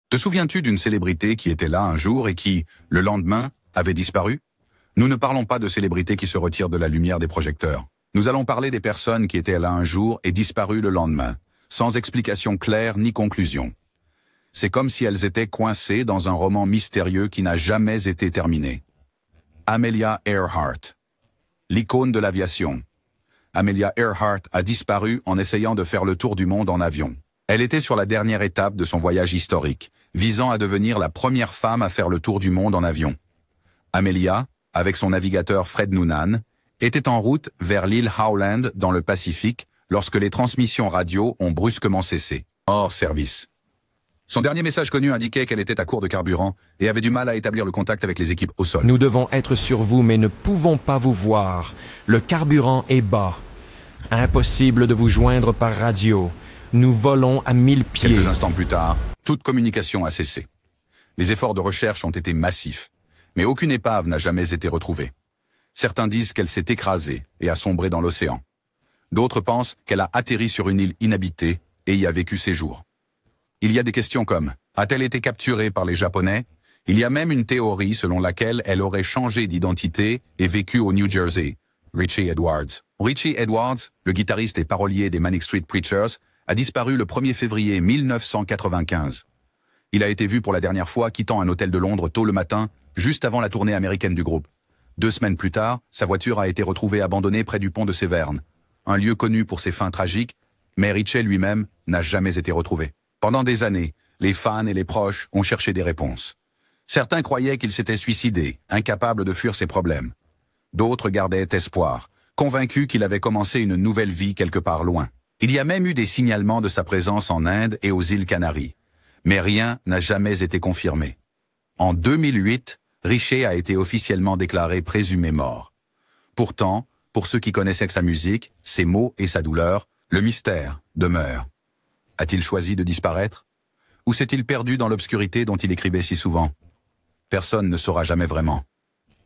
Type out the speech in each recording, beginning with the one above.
Te souviens-tu d'une célébrité qui était là un jour et qui, le lendemain, avait disparu? Nous ne parlons pas de célébrités qui se retirent de la lumière des projecteurs. Nous allons parler des personnes qui étaient là un jour et disparues le lendemain, sans explication claire ni conclusion. C'est comme si elles étaient coincées dans un roman mystérieux qui n'a jamais été terminé. Amelia Earhart, l'icône de l'aviation. Amelia Earhart a disparu en essayant de faire le tour du monde en avion. Elle était sur la dernière étape de son voyage historique, visant à devenir la première femme à faire le tour du monde en avion. Amelia, avec son navigateur Fred Noonan, était en route vers l'île Howland dans le Pacifique lorsque les transmissions radio ont brusquement cessé. Hors service. Son dernier message connu indiquait qu'elle était à court de carburant et avait du mal à établir le contact avec les équipes au sol. Nous devons être sur vous, mais ne pouvons pas vous voir. Le carburant est bas. Impossible de vous joindre par radio. Nous volons à 1000 pieds. Quelques instants plus tard, toute communication a cessé. Les efforts de recherche ont été massifs, mais aucune épave n'a jamais été retrouvée. Certains disent qu'elle s'est écrasée et a sombré dans l'océan. D'autres pensent qu'elle a atterri sur une île inhabitée et y a vécu ses jours. Il y a des questions comme « A-t-elle été capturée par les Japonais ?» Il y a même une théorie selon laquelle elle aurait changé d'identité et vécu au New Jersey. Richie Edwards. Richie Edwards, le guitariste et parolier des Manic Street Preachers, a disparu le 1er février 1995. Il a été vu pour la dernière fois quittant un hôtel de Londres tôt le matin, juste avant la tournée américaine du groupe. 2 semaines plus tard, sa voiture a été retrouvée abandonnée près du pont de Séverne, un lieu connu pour ses fins tragiques, mais Richie lui-même n'a jamais été retrouvé. Pendant des années, les fans et les proches ont cherché des réponses. Certains croyaient qu'il s'était suicidé, incapable de fuir ses problèmes. D'autres gardaient espoir, convaincus qu'il avait commencé une nouvelle vie quelque part loin. Il y a même eu des signalements de sa présence en Inde et aux îles Canaries. Mais rien n'a jamais été confirmé. En 2008, Richie a été officiellement déclaré présumé mort. Pourtant, pour ceux qui connaissaient sa musique, ses mots et sa douleur, le mystère demeure. A-t-il choisi de disparaître? Ou s'est-il perdu dans l'obscurité dont il écrivait si souvent? Personne ne saura jamais vraiment.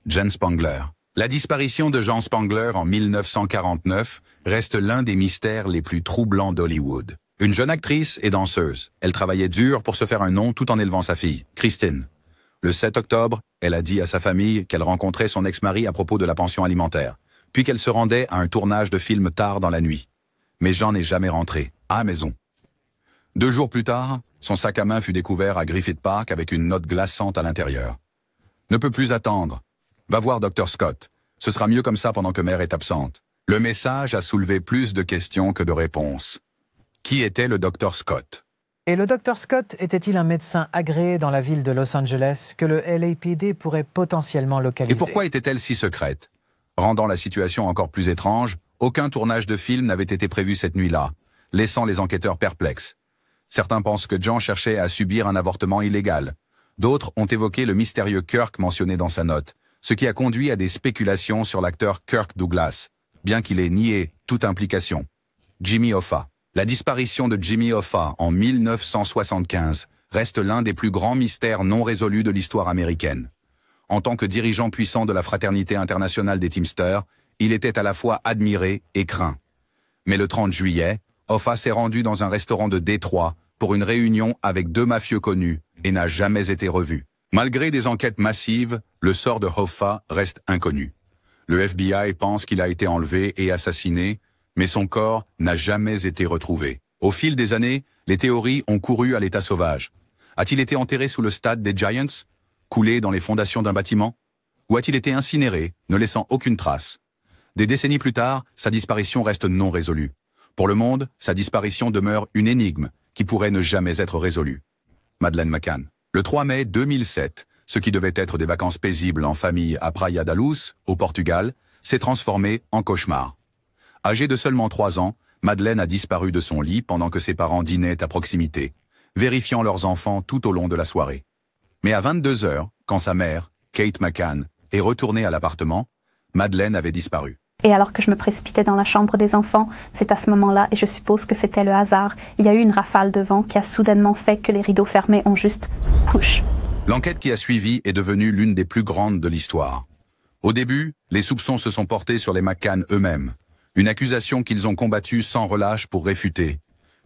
Jen Spangler. La disparition de Jean Spangler en 1949 reste l'un des mystères les plus troublants d'Hollywood. Une jeune actrice et danseuse, elle travaillait dur pour se faire un nom tout en élevant sa fille, Christine. Le 7 octobre, elle a dit à sa famille qu'elle rencontrait son ex-mari à propos de la pension alimentaire, puis qu'elle se rendait à un tournage de film tard dans la nuit. Mais Jean n'est jamais rentré, à la maison. 2 jours plus tard, son sac à main fut découvert à Griffith Park avec une note glaçante à l'intérieur. Ne peut plus attendre. Va voir Dr. Scott. Ce sera mieux comme ça pendant que mère est absente. Le message a soulevé plus de questions que de réponses. Qui était le Dr. Scott? Et le Dr. Scott était-il un médecin agréé dans la ville de Los Angeles que le LAPD pourrait potentiellement localiser? Et pourquoi était-elle si secrète? Rendant la situation encore plus étrange, aucun tournage de film n'avait été prévu cette nuit-là, laissant les enquêteurs perplexes. Certains pensent que John cherchait à subir un avortement illégal. D'autres ont évoqué le mystérieux Kirk mentionné dans sa note, ce qui a conduit à des spéculations sur l'acteur Kirk Douglas, bien qu'il ait nié toute implication. Jimmy Hoffa. La disparition de Jimmy Hoffa en 1975 reste l'un des plus grands mystères non résolus de l'histoire américaine. En tant que dirigeant puissant de la fraternité internationale des Teamsters, il était à la fois admiré et craint. Mais le 30 juillet, Hoffa s'est rendu dans un restaurant de Détroit pour une réunion avec 2 mafieux connus et n'a jamais été revu. Malgré des enquêtes massives, le sort de Hoffa reste inconnu. Le FBI pense qu'il a été enlevé et assassiné, mais son corps n'a jamais été retrouvé. Au fil des années, les théories ont couru à l'état sauvage. A-t-il été enterré sous le stade des Giants, coulé dans les fondations d'un bâtiment? Ou a-t-il été incinéré, ne laissant aucune trace? Des décennies plus tard, sa disparition reste non résolue. Pour le monde, sa disparition demeure une énigme qui pourrait ne jamais être résolue. Madeleine McCann. Le 3 mai 2007, ce qui devait être des vacances paisibles en famille à Praia da Luz, au Portugal, s'est transformé en cauchemar. Âgée de seulement 3 ans, Madeleine a disparu de son lit pendant que ses parents dînaient à proximité, vérifiant leurs enfants tout au long de la soirée. Mais à 22 heures, quand sa mère, Kate McCann, est retournée à l'appartement, Madeleine avait disparu. Et alors que je me précipitais dans la chambre des enfants, c'est à ce moment-là, et je suppose que c'était le hasard, il y a eu une rafale de vent qui a soudainement fait que les rideaux fermés ont juste push. L'enquête qui a suivi est devenue l'une des plus grandes de l'histoire. Au début, les soupçons se sont portés sur les McCann eux-mêmes, une accusation qu'ils ont combattue sans relâche pour réfuter.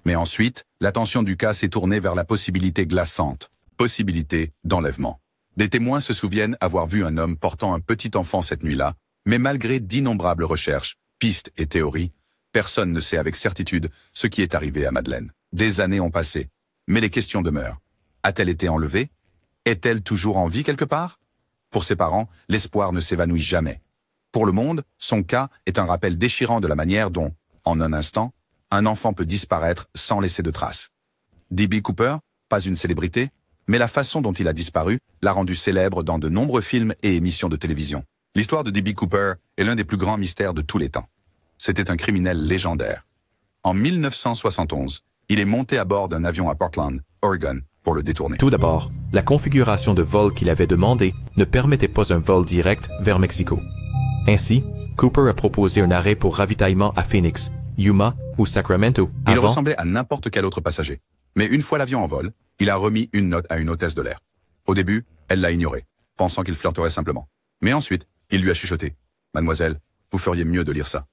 Mais ensuite, l'attention du cas s'est tournée vers la possibilité glaçante. possibilité d'enlèvement. Des témoins se souviennent avoir vu un homme portant un petit enfant cette nuit-là, mais malgré d'innombrables recherches, pistes et théories, personne ne sait avec certitude ce qui est arrivé à Madeleine. Des années ont passé, mais les questions demeurent. A-t-elle été enlevée? Est-elle toujours en vie quelque part? Pour ses parents, l'espoir ne s'évanouit jamais. Pour le monde, son cas est un rappel déchirant de la manière dont, en un instant, un enfant peut disparaître sans laisser de traces. D.B. Cooper, pas une célébrité, mais la façon dont il a disparu l'a rendu célèbre dans de nombreux films et émissions de télévision. L'histoire de D.B. Cooper est l'un des plus grands mystères de tous les temps. C'était un criminel légendaire. En 1971, il est monté à bord d'un avion à Portland, Oregon, pour le détourner. Tout d'abord, la configuration de vol qu'il avait demandé ne permettait pas un vol direct vers Mexico. Ainsi, Cooper a proposé un arrêt pour ravitaillement à Phoenix, Yuma ou Sacramento. Il ressemblait à n'importe quel autre passager. Mais une fois l'avion en vol, il a remis une note à une hôtesse de l'air. Au début, elle l'a ignoré, pensant qu'il flirterait simplement. Mais ensuite, il lui a chuchoté. « Mademoiselle, vous feriez mieux de lire ça. »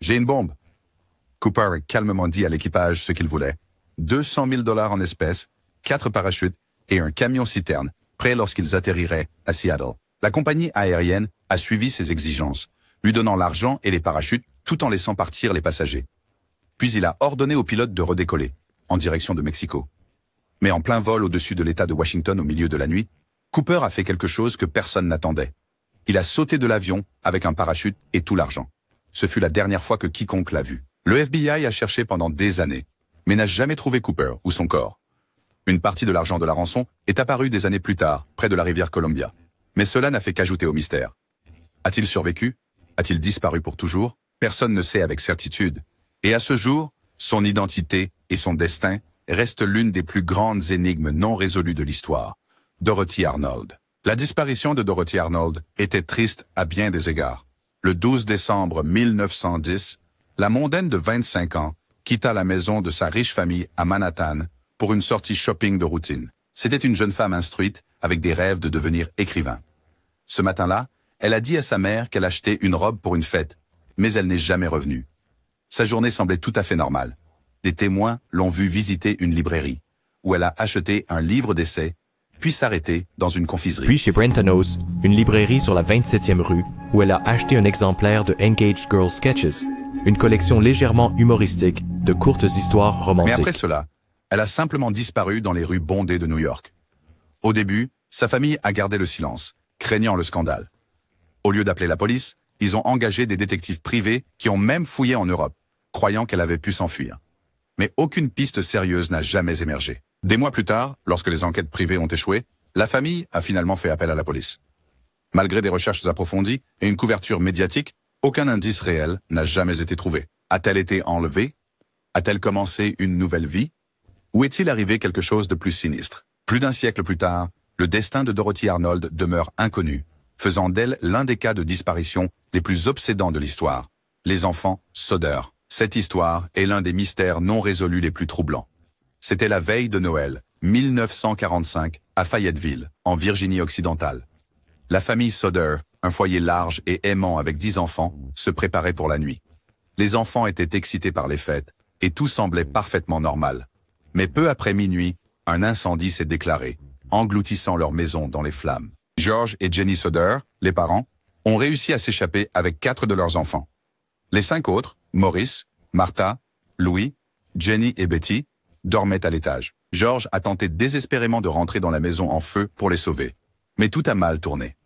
« J'ai une bombe. » Cooper a calmement dit à l'équipage ce qu'il voulait. 200 000 $ en espèces, 4 parachutes et un camion-citerne, prêt lorsqu'ils atterriraient à Seattle. La compagnie aérienne a suivi ses exigences, lui donnant l'argent et les parachutes tout en laissant partir les passagers. Puis il a ordonné au pilote de redécoller, en direction de Mexico. Mais en plein vol au-dessus de l'État de Washington au milieu de la nuit, Cooper a fait quelque chose que personne n'attendait. Il a sauté de l'avion avec un parachute et tout l'argent. Ce fut la dernière fois que quiconque l'a vu. Le FBI a cherché pendant des années, mais n'a jamais trouvé Cooper ou son corps. Une partie de l'argent de la rançon est apparue des années plus tard, près de la rivière Columbia. Mais cela n'a fait qu'ajouter au mystère. A-t-il survécu? A-t-il disparu pour toujours? Personne ne sait avec certitude. Et à ce jour, son identité et son destin restent l'une des plus grandes énigmes non résolues de l'histoire. Dorothy Arnold. La disparition de Dorothy Arnold était triste à bien des égards. Le 12 décembre 1910, la mondaine de 25 ans quitta la maison de sa riche famille à Manhattan pour une sortie shopping de routine. C'était une jeune femme instruite avec des rêves de devenir écrivain. Ce matin-là, elle a dit à sa mère qu'elle achetait une robe pour une fête, mais elle n'est jamais revenue. Sa journée semblait tout à fait normale. Des témoins l'ont vue visiter une librairie, où elle a acheté un livre d'essai, puis s'arrêter dans une confiserie. Puis chez Brentanos, une librairie sur la 27e rue, où elle a acheté un exemplaire de Engaged Girl Sketches, une collection légèrement humoristique de courtes histoires romantiques. Mais après cela, elle a simplement disparu dans les rues bondées de New York. Au début, sa famille a gardé le silence, craignant le scandale. Au lieu d'appeler la police, ils ont engagé des détectives privés qui ont même fouillé en Europe, croyant qu'elle avait pu s'enfuir. Mais aucune piste sérieuse n'a jamais émergé. Des mois plus tard, lorsque les enquêtes privées ont échoué, la famille a finalement fait appel à la police. Malgré des recherches approfondies et une couverture médiatique, aucun indice réel n'a jamais été trouvé. A-t-elle été enlevée? A-t-elle commencé une nouvelle vie? Ou est-il arrivé quelque chose de plus sinistre? Plus d'un siècle plus tard, le destin de Dorothy Arnold demeure inconnu, faisant d'elle l'un des cas de disparition les plus obsédants de l'histoire. Les enfants Soder. Cette histoire est l'un des mystères non résolus les plus troublants. C'était la veille de Noël, 1945, à Fayetteville, en Virginie-Occidentale. La famille Soder, un foyer large et aimant avec 10 enfants, se préparait pour la nuit. Les enfants étaient excités par les fêtes, et tout semblait parfaitement normal. Mais peu après minuit, un incendie s'est déclaré, engloutissant leur maison dans les flammes. George et Jenny Soder, les parents, ont réussi à s'échapper avec 4 de leurs enfants. Les 5 autres, Maurice, Martha, Louis, Jenny et Betty, dormaient à l'étage. George a tenté désespérément de rentrer dans la maison en feu pour les sauver. Mais tout a mal tourné.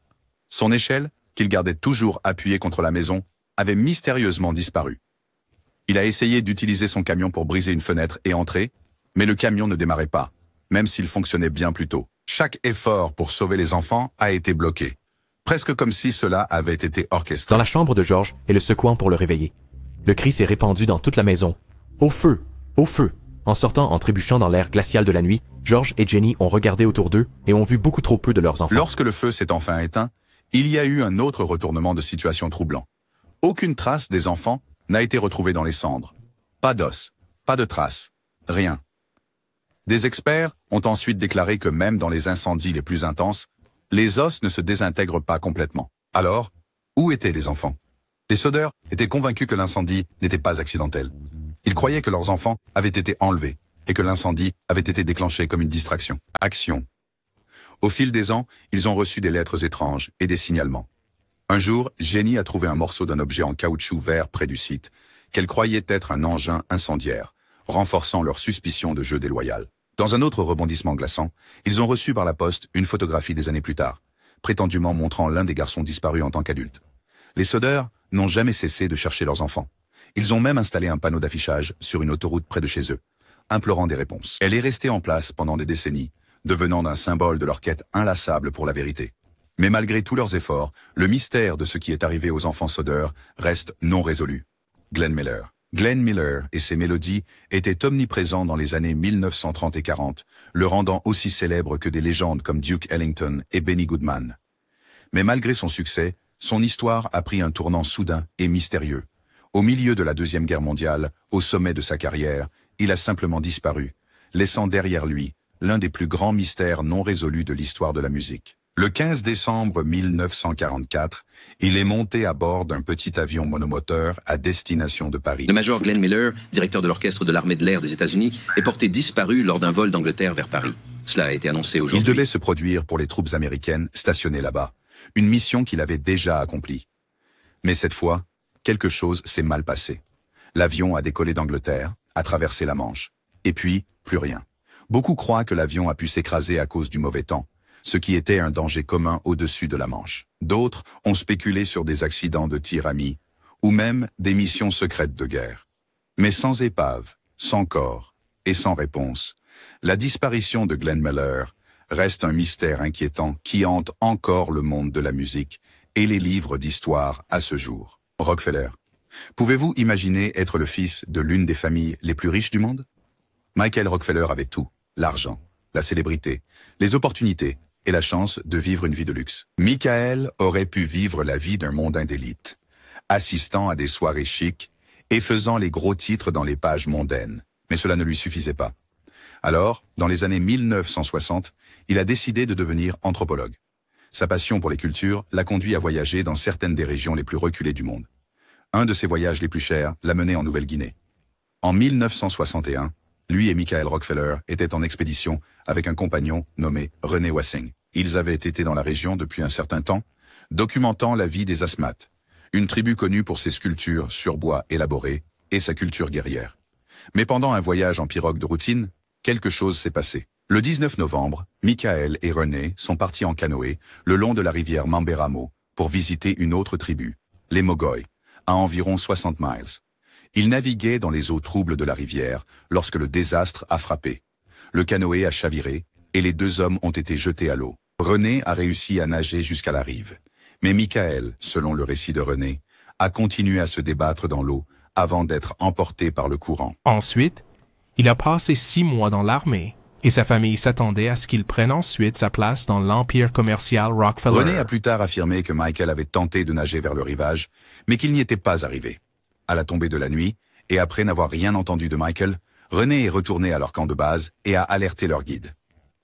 Son échelle, qu'il gardait toujours appuyée contre la maison, avait mystérieusement disparu. Il a essayé d'utiliser son camion pour briser une fenêtre et entrer, mais le camion ne démarrait pas, même s'il fonctionnait bien plus tôt. Chaque effort pour sauver les enfants a été bloqué, presque comme si cela avait été orchestré. Dans la chambre de George et le secouant pour le réveiller. Le cri s'est répandu dans toute la maison. « Au feu! Au feu !» En sortant en trébuchant dans l'air glacial de la nuit, George et Jenny ont regardé autour d'eux et ont vu beaucoup trop peu de leurs enfants. Lorsque le feu s'est enfin éteint, il y a eu un autre retournement de situation troublant. Aucune trace des enfants n'a été retrouvée dans les cendres. Pas d'os, pas de traces, rien. Des experts ont ensuite déclaré que même dans les incendies les plus intenses, les os ne se désintègrent pas complètement. Alors, où étaient les enfants? Les Soder étaient convaincus que l'incendie n'était pas accidentel. Ils croyaient que leurs enfants avaient été enlevés, et que l'incendie avait été déclenché comme une distraction. Action. Au fil des ans, ils ont reçu des lettres étranges et des signalements. Un jour, Jenny a trouvé un morceau d'un objet en caoutchouc vert près du site, qu'elle croyait être un engin incendiaire, renforçant leur suspicion de jeu déloyal. Dans un autre rebondissement glaçant, ils ont reçu par la poste une photographie des années plus tard, prétendument montrant l'un des garçons disparus en tant qu'adulte. Les Soders n'ont jamais cessé de chercher leurs enfants. Ils ont même installé un panneau d'affichage sur une autoroute près de chez eux, implorant des réponses. Elle est restée en place pendant des décennies, devenant un symbole de leur quête inlassable pour la vérité. Mais malgré tous leurs efforts, le mystère de ce qui est arrivé aux enfants Soder reste non résolu. Glenn Miller. Glenn Miller et ses mélodies étaient omniprésents dans les années 1930 et 40, le rendant aussi célèbre que des légendes comme Duke Ellington et Benny Goodman. Mais malgré son succès, son histoire a pris un tournant soudain et mystérieux. Au milieu de la Deuxième Guerre mondiale, au sommet de sa carrière, il a simplement disparu, laissant derrière lui l'un des plus grands mystères non résolus de l'histoire de la musique. Le 15 décembre 1944, il est monté à bord d'un petit avion monomoteur à destination de Paris. Le major Glenn Miller, directeur de l'orchestre de l'armée de l'air des États-Unis, est porté disparu lors d'un vol d'Angleterre vers Paris. Cela a été annoncé aujourd'hui. Il devait se produire pour les troupes américaines stationnées là-bas, une mission qu'il avait déjà accomplie. Mais cette fois, quelque chose s'est mal passé. L'avion a décollé d'Angleterre, a traversé la Manche, et puis, plus rien. Beaucoup croient que l'avion a pu s'écraser à cause du mauvais temps, ce qui était un danger commun au-dessus de la Manche. D'autres ont spéculé sur des accidents de tir amis, ou même des missions secrètes de guerre. Mais sans épave, sans corps et sans réponse, la disparition de Glenn Miller reste un mystère inquiétant qui hante encore le monde de la musique et les livres d'histoire à ce jour. Rockefeller. Pouvez-vous imaginer être le fils de l'une des familles les plus riches du monde? Michael Rockefeller avait tout, l'argent, la célébrité, les opportunités et la chance de vivre une vie de luxe. Michael aurait pu vivre la vie d'un mondain d'élite, assistant à des soirées chics et faisant les gros titres dans les pages mondaines. Mais cela ne lui suffisait pas. Alors, dans les années 1960, il a décidé de devenir anthropologue. Sa passion pour les cultures l'a conduit à voyager dans certaines des régions les plus reculées du monde. Un de ses voyages les plus chers l'a mené en Nouvelle-Guinée. En 1961, lui et Michael Rockefeller étaient en expédition avec un compagnon nommé René Wassing. Ils avaient été dans la région depuis un certain temps, documentant la vie des Asmat, une tribu connue pour ses sculptures sur bois élaborées et sa culture guerrière. Mais pendant un voyage en pirogue de routine, quelque chose s'est passé. Le 19 novembre, Michael et René sont partis en canoë le long de la rivière Mamberamo pour visiter une autre tribu, les Mogoy, à environ 60 miles. Ils naviguaient dans les eaux troubles de la rivière lorsque le désastre a frappé. Le canoë a chaviré et les deux hommes ont été jetés à l'eau. René a réussi à nager jusqu'à la rive. Mais Michael, selon le récit de René, a continué à se débattre dans l'eau avant d'être emporté par le courant. Ensuite, il a passé 6 mois dans l'armée et sa famille s'attendait à ce qu'il prenne ensuite sa place dans l'empire commercial Rockefeller. René a plus tard affirmé que Michael avait tenté de nager vers le rivage, mais qu'il n'y était pas arrivé. À la tombée de la nuit, et après n'avoir rien entendu de Michael, René est retourné à leur camp de base et a alerté leur guide.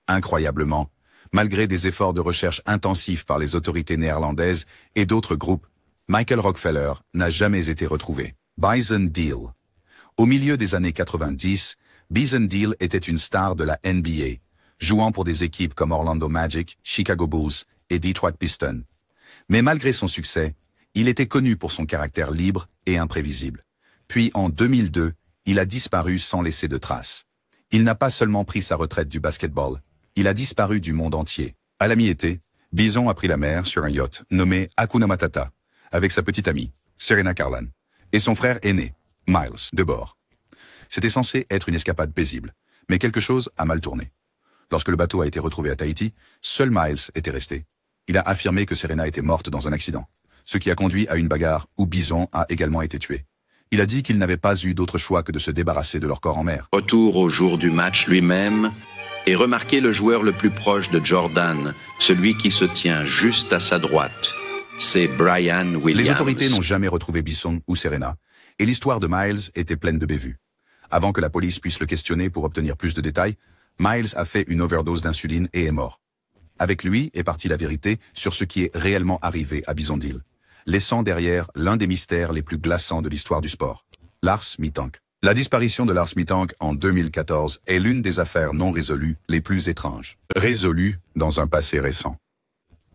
Incroyablement, malgré des efforts de recherche intensifs par les autorités néerlandaises et d'autres groupes, Michael Rockefeller n'a jamais été retrouvé. Bison Deal. Au milieu des années 90, Bison Deal était une star de la NBA, jouant pour des équipes comme Orlando Magic, Chicago Bulls et Detroit Pistons. Mais malgré son succès, il était connu pour son caractère libre et imprévisible. Puis en 2002, il a disparu sans laisser de traces. Il n'a pas seulement pris sa retraite du basketball, il a disparu du monde entier. À la mi-été, Bison a pris la mer sur un yacht nommé Hakuna Matata, avec sa petite amie, Serena Carlan, et son frère aîné, Miles, de bord. C'était censé être une escapade paisible, mais quelque chose a mal tourné. Lorsque le bateau a été retrouvé à Tahiti, seul Miles était resté. Il a affirmé que Serena était morte dans un accident, ce qui a conduit à une bagarre où Bison a également été tué. Il a dit qu'il n'avait pas eu d'autre choix que de se débarrasser de leur corps en mer. Retour au jour du match lui-même et remarquez le joueur le plus proche de Jordan, celui qui se tient juste à sa droite. C'est Brian Williams. Les autorités n'ont jamais retrouvé Bison ou Serena, et l'histoire de Miles était pleine de bévues. Avant que la police puisse le questionner pour obtenir plus de détails, Miles a fait une overdose d'insuline et est mort. Avec lui est partie la vérité sur ce qui est réellement arrivé à Bison Deal, laissant derrière l'un des mystères les plus glaçants de l'histoire du sport. Lars Mittank. La disparition de Lars Mittank en 2014 est l'une des affaires non résolues les plus étranges. Résolue dans un passé récent.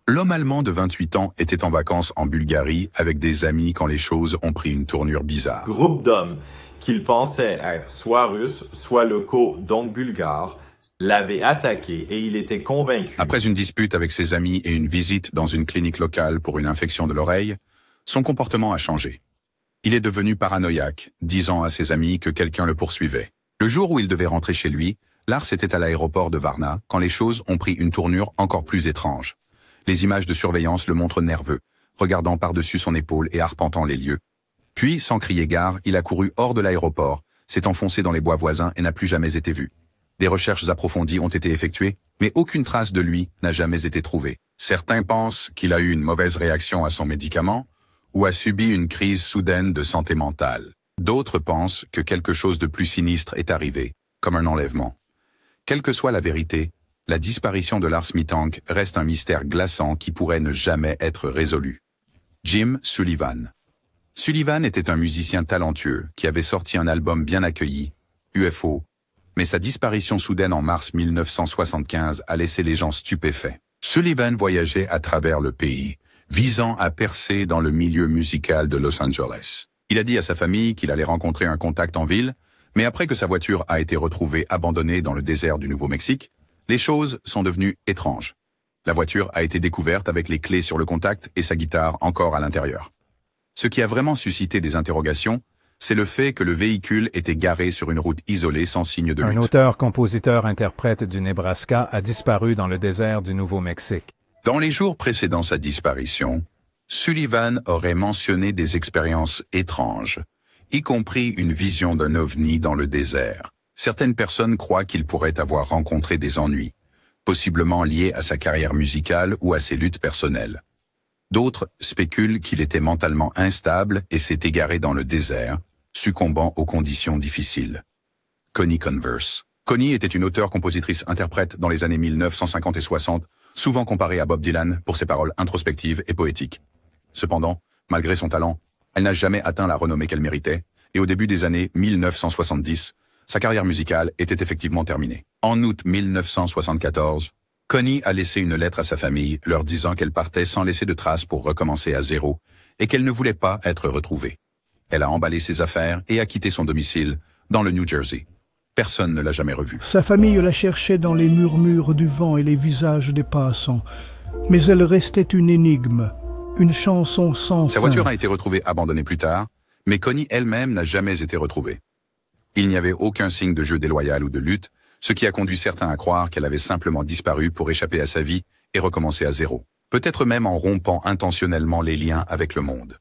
L'homme allemand de 28 ans était en vacances en Bulgarie avec des amis quand les choses ont pris une tournure bizarre. Groupe d'hommes qu'il pensait être soit russes, soit locaux, donc bulgares, l'avait attaqué et il était convaincu. Après une dispute avec ses amis et une visite dans une clinique locale pour une infection de l'oreille, son comportement a changé. Il est devenu paranoïaque, disant à ses amis que quelqu'un le poursuivait. Le jour où il devait rentrer chez lui, Lars était à l'aéroport de Varna quand les choses ont pris une tournure encore plus étrange. Les images de surveillance le montrent nerveux, regardant par-dessus son épaule et arpentant les lieux. Puis, sans crier gare, il a couru hors de l'aéroport, s'est enfoncé dans les bois voisins et n'a plus jamais été vu. Des recherches approfondies ont été effectuées, mais aucune trace de lui n'a jamais été trouvée. Certains pensent qu'il a eu une mauvaise réaction à son médicament, ou a subi une crise soudaine de santé mentale. D'autres pensent que quelque chose de plus sinistre est arrivé, comme un enlèvement. Quelle que soit la vérité, la disparition de Lars Mittank reste un mystère glaçant qui pourrait ne jamais être résolu. Jim Sullivan. Sullivan était un musicien talentueux qui avait sorti un album bien accueilli, UFO, mais sa disparition soudaine en mars 1975 a laissé les gens stupéfaits. Sullivan voyageait à travers le pays, visant à percer dans le milieu musical de Los Angeles. Il a dit à sa famille qu'il allait rencontrer un contact en ville, mais après que sa voiture a été retrouvée abandonnée dans le désert du Nouveau-Mexique, les choses sont devenues étranges. La voiture a été découverte avec les clés sur le contact et sa guitare encore à l'intérieur. Ce qui a vraiment suscité des interrogations, c'est le fait que le véhicule était garé sur une route isolée sans signe de lutte. Un auteur-compositeur-interprète du Nebraska a disparu dans le désert du Nouveau-Mexique. Dans les jours précédant sa disparition, Sullivan aurait mentionné des expériences étranges, y compris une vision d'un ovni dans le désert. Certaines personnes croient qu'il pourrait avoir rencontré des ennuis, possiblement liés à sa carrière musicale ou à ses luttes personnelles. D'autres spéculent qu'il était mentalement instable et s'est égaré dans le désert, succombant aux conditions difficiles. Connie Converse. Connie était une auteure-compositrice-interprète dans les années 1950 et 60, souvent comparée à Bob Dylan pour ses paroles introspectives et poétiques. Cependant, malgré son talent, elle n'a jamais atteint la renommée qu'elle méritait, et au début des années 1970, sa carrière musicale était effectivement terminée. En août 1974, Connie a laissé une lettre à sa famille leur disant qu'elle partait sans laisser de traces pour recommencer à zéro et qu'elle ne voulait pas être retrouvée. Elle a emballé ses affaires et a quitté son domicile dans le New Jersey. Personne ne l'a jamais revue. Sa famille la cherchait dans les murmures du vent et les visages des passants, mais elle restait une énigme, une chanson sans fin. Sa voiture a été retrouvée abandonnée plus tard, mais Connie elle-même n'a jamais été retrouvée. Il n'y avait aucun signe de jeu déloyal ou de lutte, ce qui a conduit certains à croire qu'elle avait simplement disparu pour échapper à sa vie et recommencer à zéro. Peut-être même en rompant intentionnellement les liens avec le monde.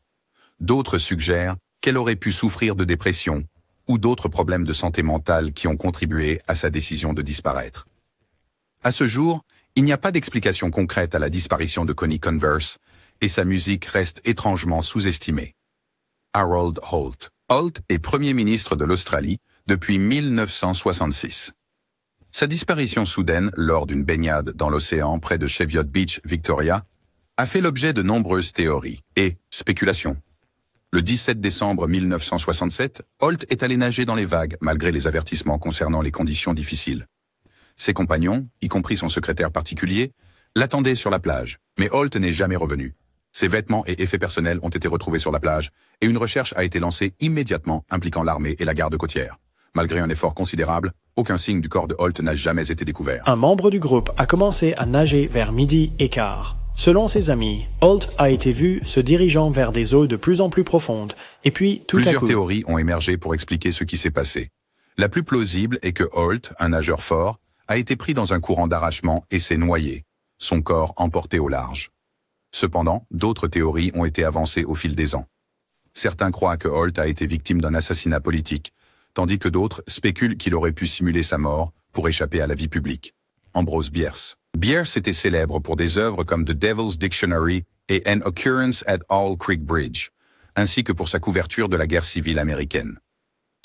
D'autres suggèrent qu'elle aurait pu souffrir de dépression ou d'autres problèmes de santé mentale qui ont contribué à sa décision de disparaître. À ce jour, il n'y a pas d'explication concrète à la disparition de Connie Converse et sa musique reste étrangement sous-estimée. Harold Holt. Holt est Premier ministre de l'Australie depuis 1966. Sa disparition soudaine lors d'une baignade dans l'océan près de Cheviot Beach, Victoria, a fait l'objet de nombreuses théories et spéculations. Le 17 décembre 1967, Holt est allé nager dans les vagues malgré les avertissements concernant les conditions difficiles. Ses compagnons, y compris son secrétaire particulier, l'attendaient sur la plage, mais Holt n'est jamais revenu. Ses vêtements et effets personnels ont été retrouvés sur la plage et une recherche a été lancée immédiatement impliquant l'armée et la garde côtière. Malgré un effort considérable, aucun signe du corps de Holt n'a jamais été découvert. Un membre du groupe a commencé à nager vers 12h15. Selon ses amis, Holt a été vu se dirigeant vers des eaux de plus en plus profondes, et puis tout à coup... Plusieurs théories ont émergé pour expliquer ce qui s'est passé. La plus plausible est que Holt, un nageur fort, a été pris dans un courant d'arrachement et s'est noyé, son corps emporté au large. Cependant, d'autres théories ont été avancées au fil des ans. Certains croient que Holt a été victime d'un assassinat politique, tandis que d'autres spéculent qu'il aurait pu simuler sa mort pour échapper à la vie publique. Ambrose Bierce. Bierce était célèbre pour des œuvres comme The Devil's Dictionary et An Occurrence at Owl Creek Bridge, ainsi que pour sa couverture de la guerre civile américaine.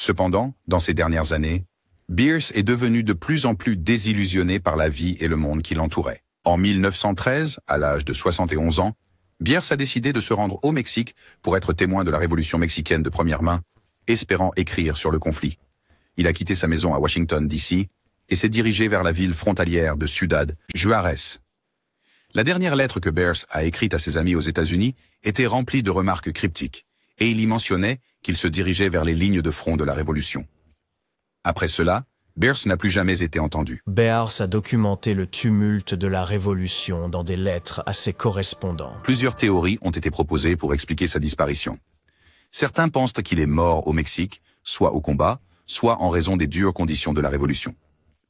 Cependant, dans ces dernières années, Bierce est devenu de plus en plus désillusionné par la vie et le monde qui l'entourait. En 1913, à l'âge de 71 ans, Bierce a décidé de se rendre au Mexique pour être témoin de la révolution mexicaine de première main espérant écrire sur le conflit. Il a quitté sa maison à Washington, D.C., et s'est dirigé vers la ville frontalière de Ciudad Juárez. La dernière lettre que Bierce a écrite à ses amis aux États-Unis était remplie de remarques cryptiques, et il y mentionnait qu'il se dirigeait vers les lignes de front de la Révolution. Après cela, Bierce n'a plus jamais été entendu. Bierce a documenté le tumulte de la Révolution dans des lettres à ses correspondants. Plusieurs théories ont été proposées pour expliquer sa disparition. Certains pensent qu'il est mort au Mexique, soit au combat, soit en raison des dures conditions de la Révolution.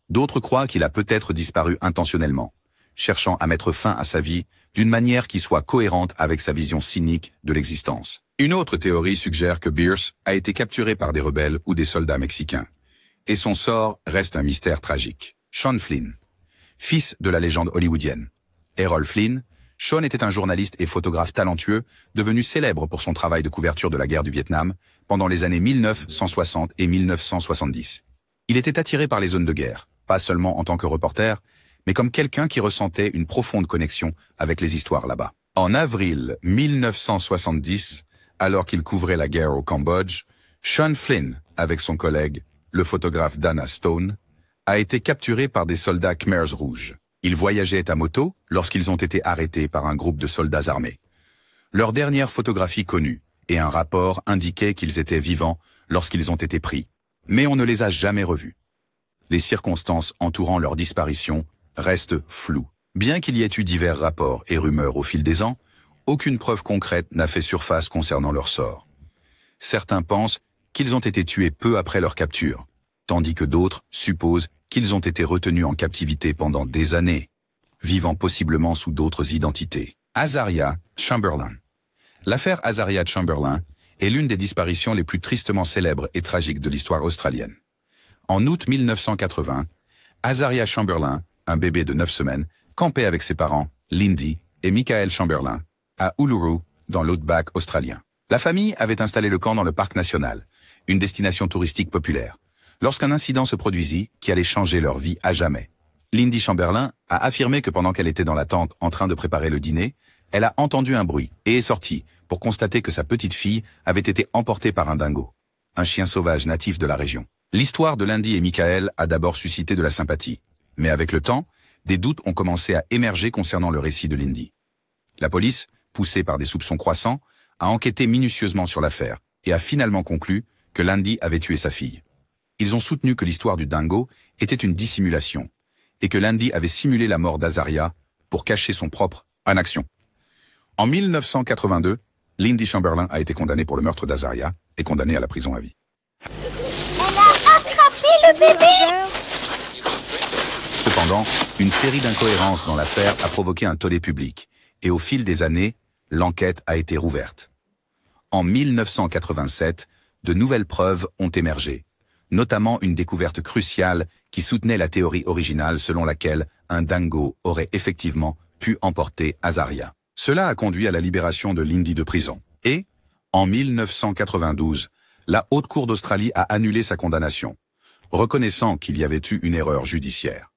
D'autres croient qu'il a peut-être disparu intentionnellement, cherchant à mettre fin à sa vie d'une manière qui soit cohérente avec sa vision cynique de l'existence. Une autre théorie suggère que Bierce a été capturé par des rebelles ou des soldats mexicains, et son sort reste un mystère tragique. Sean Flynn, fils de la légende hollywoodienne. Errol Flynn, Sean était un journaliste et photographe talentueux, devenu célèbre pour son travail de couverture de la guerre du Vietnam pendant les années 1960 et 1970. Il était attiré par les zones de guerre, pas seulement en tant que reporter, mais comme quelqu'un qui ressentait une profonde connexion avec les histoires là-bas. En avril 1970, alors qu'il couvrait la guerre au Cambodge, Sean Flynn, avec son collègue, le photographe Dana Stone, a été capturé par des soldats Khmers rouges. Ils voyageaient à moto lorsqu'ils ont été arrêtés par un groupe de soldats armés. Leur dernière photographie connue et un rapport indiquaient qu'ils étaient vivants lorsqu'ils ont été pris, mais on ne les a jamais revus. Les circonstances entourant leur disparition restent floues. Bien qu'il y ait eu divers rapports et rumeurs au fil des ans, aucune preuve concrète n'a fait surface concernant leur sort. Certains pensent qu'ils ont été tués peu après leur capture, tandis que d'autres supposent qu'ils ont été retenus en captivité pendant des années, vivant possiblement sous d'autres identités. Azaria Chamberlain. L'affaire Azaria Chamberlain est l'une des disparitions les plus tristement célèbres et tragiques de l'histoire australienne. En août 1980, Azaria Chamberlain, un bébé de 9 semaines, campait avec ses parents, Lindy et Michael Chamberlain, à Uluru, dans l'outback australien. La famille avait installé le camp dans le parc national, une destination touristique populaire, lorsqu'un incident se produisit qui allait changer leur vie à jamais. Lindy Chamberlain a affirmé que pendant qu'elle était dans la tente en train de préparer le dîner, elle a entendu un bruit et est sortie pour constater que sa petite fille avait été emportée par un dingo, un chien sauvage natif de la région. L'histoire de Lindy et Michael a d'abord suscité de la sympathie, mais avec le temps, des doutes ont commencé à émerger concernant le récit de Lindy. La police, poussée par des soupçons croissants, a enquêté minutieusement sur l'affaire et a finalement conclu que Lindy avait tué sa fille. Ils ont soutenu que l'histoire du dingo était une dissimulation et que Lindy avait simulé la mort d'Azaria pour cacher son propre inaction. En 1982, Lindy Chamberlain a été condamnée pour le meurtre d'Azaria et condamnée à la prison à vie. Elle a attrapé le bébé! Cependant, une série d'incohérences dans l'affaire a provoqué un tollé public et au fil des années, l'enquête a été rouverte. En 1987, de nouvelles preuves ont émergé, notamment une découverte cruciale qui soutenait la théorie originale selon laquelle un dingo aurait effectivement pu emporter Azaria. Cela a conduit à la libération de Lindy de prison. Et, en 1992, la Haute Cour d'Australie a annulé sa condamnation, reconnaissant qu'il y avait eu une erreur judiciaire.